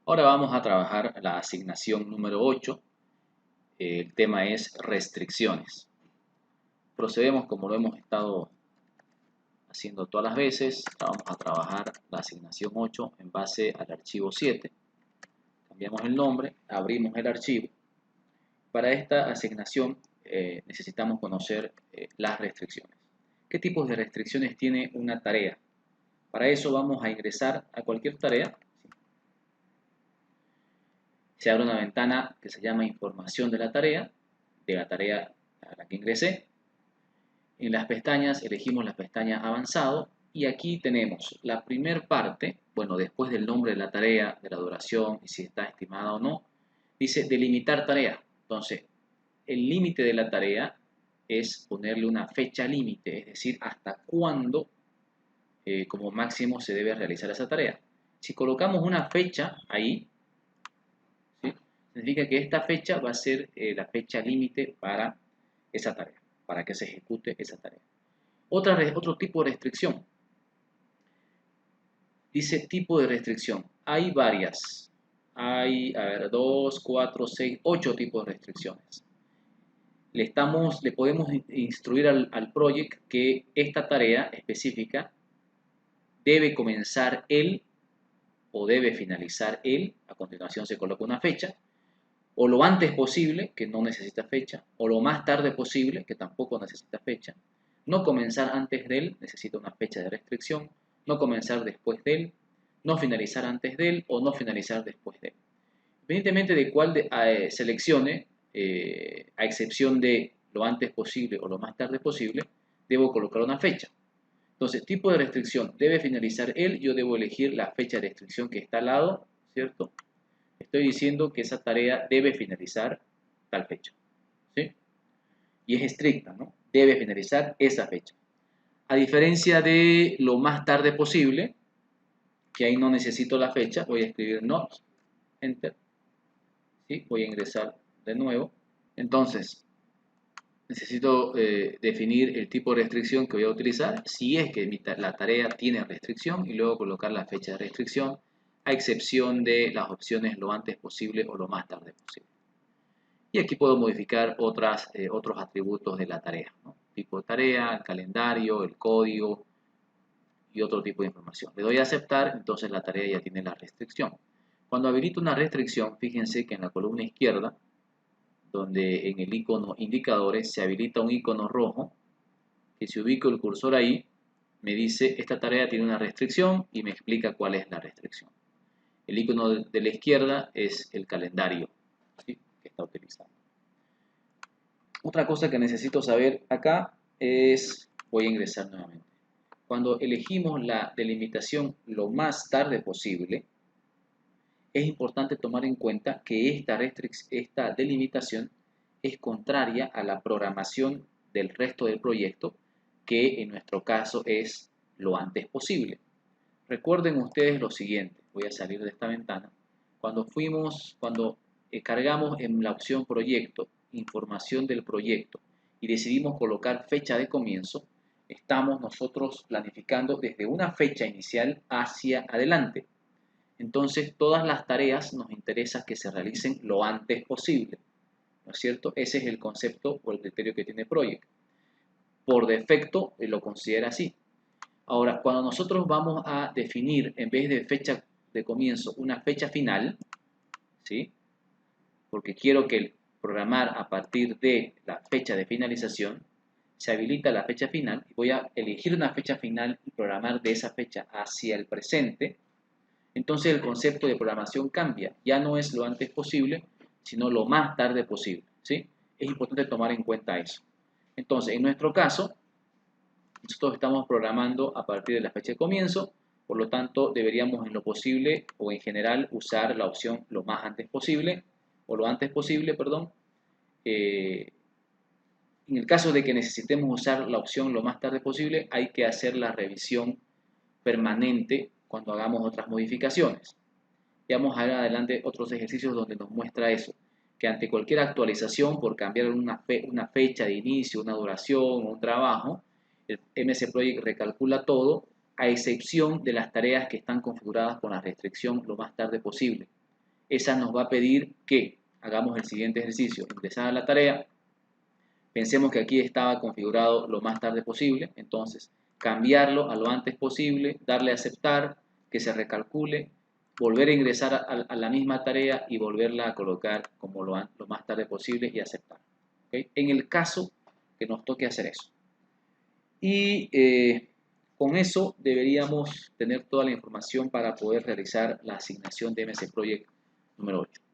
Ahora vamos a trabajar la asignación número 8. El tema es restricciones. Procedemos como lo hemos estado haciendo todas las veces. Vamos a trabajar la asignación 8 en base al archivo 7. Cambiamos el nombre, abrimos el archivo. Para esta asignación necesitamos conocer las restricciones. ¿Qué tipos de restricciones tiene una tarea? Para eso vamos a ingresar a cualquier tarea. Se abre una ventana que se llama información de la tarea a la que ingresé. En las pestañas elegimos la pestaña avanzado y aquí tenemos la primera parte, bueno, después del nombre de la tarea, de la duración y si está estimada o no, dice delimitar tarea. Entonces, el límite de la tarea es ponerle una fecha límite, es decir, hasta cuándo como máximo se debe realizar esa tarea. Si colocamos una fecha ahí, ¿sí? Significa que esta fecha va a ser la fecha límite para esa tarea, para que se ejecute esa tarea. Otro tipo de restricción. Dice tipo de restricción. Hay varias. Hay, 2, 4, 6, 8 tipos de restricciones. Le podemos instruir al project que esta tarea específica debe comenzar él o debe finalizar él. A continuación se coloca una fecha. O lo antes posible, que no necesita fecha, o lo más tarde posible, que tampoco necesita fecha. No comenzar antes de él, necesita una fecha de restricción. No comenzar después de él, no finalizar antes de él o no finalizar después de él. Independientemente de cuál seleccione, a excepción de lo antes posible o lo más tarde posible, debo colocar una fecha. Entonces, tipo de restricción, debe finalizar él, yo debo elegir la fecha de restricción que está al lado, ¿cierto? Estoy diciendo que esa tarea debe finalizar tal fecha, ¿sí? Y es estricta, ¿no? Debe finalizar esa fecha. A diferencia de lo más tarde posible, que ahí no necesito la fecha, voy a escribir not, enter, ¿sí? Voy a ingresar de nuevo. Entonces, necesito definir el tipo de restricción que voy a utilizar, si es que la tarea tiene restricción, y luego colocar la fecha de restricción, a excepción de las opciones lo antes posible o lo más tarde posible. Y aquí puedo modificar otros atributos de la tarea, ¿no? Tipo de tarea, el calendario, el código y otro tipo de información. Le doy a aceptar, entonces la tarea ya tiene la restricción. Cuando habilito una restricción, fíjense que en la columna izquierda, donde en el icono indicadores se habilita un icono rojo, que si ubico el cursor ahí, me dice esta tarea tiene una restricción y me explica cuál es la restricción. El icono de la izquierda es el calendario, ¿sí?, que está utilizando. Otra cosa que necesito saber acá es, voy a ingresar nuevamente. Cuando elegimos la delimitación lo más tarde posible, es importante tomar en cuenta que esta delimitación es contraria a la programación del resto del proyecto, que en nuestro caso es lo antes posible. Recuerden ustedes lo siguiente, voy a salir de esta ventana. Cuando cargamos en la opción proyecto, información del proyecto, y decidimos colocar fecha de comienzo, estamos nosotros planificando desde una fecha inicial hacia adelante. Entonces, todas las tareas nos interesa que se realicen lo antes posible, ¿no es cierto? Ese es el concepto o el criterio que tiene Project. Por defecto, lo considera así. Ahora, cuando nosotros vamos a definir, en vez de fecha de comienzo, una fecha final, ¿sí?, porque quiero que el programar a partir de la fecha de finalización, se habilita la fecha final y voy a elegir una fecha final y programar de esa fecha hacia el presente. Entonces el concepto de programación cambia, ya no es lo antes posible, sino lo más tarde posible, ¿sí? Es importante tomar en cuenta eso. Entonces, en nuestro caso, nosotros estamos programando a partir de la fecha de comienzo, por lo tanto, deberíamos en lo posible o en general usar la opción lo más antes posible, o lo antes posible, perdón. En el caso de que necesitemos usar la opción lo más tarde posible, hay que hacer la revisión permanente cuando hagamos otras modificaciones. Y vamos a ver adelante otros ejercicios donde nos muestra eso, que ante cualquier actualización por cambiar una fecha de inicio, una duración o un trabajo, el MS Project recalcula todo, a excepción de las tareas que están configuradas con la restricción lo más tarde posible. esa nos va a pedir que hagamos el siguiente ejercicio. Ingresar a la tarea. Pensemos que aquí estaba configurado lo más tarde posible, entonces cambiarlo a lo antes posible, darle a aceptar, que se recalcule, volver a ingresar a la misma tarea y volverla a colocar como lo más tarde posible y aceptar. ¿Okay? En el caso que nos toque hacer eso. Y con eso deberíamos tener toda la información para poder realizar la asignación de MS Project número 8.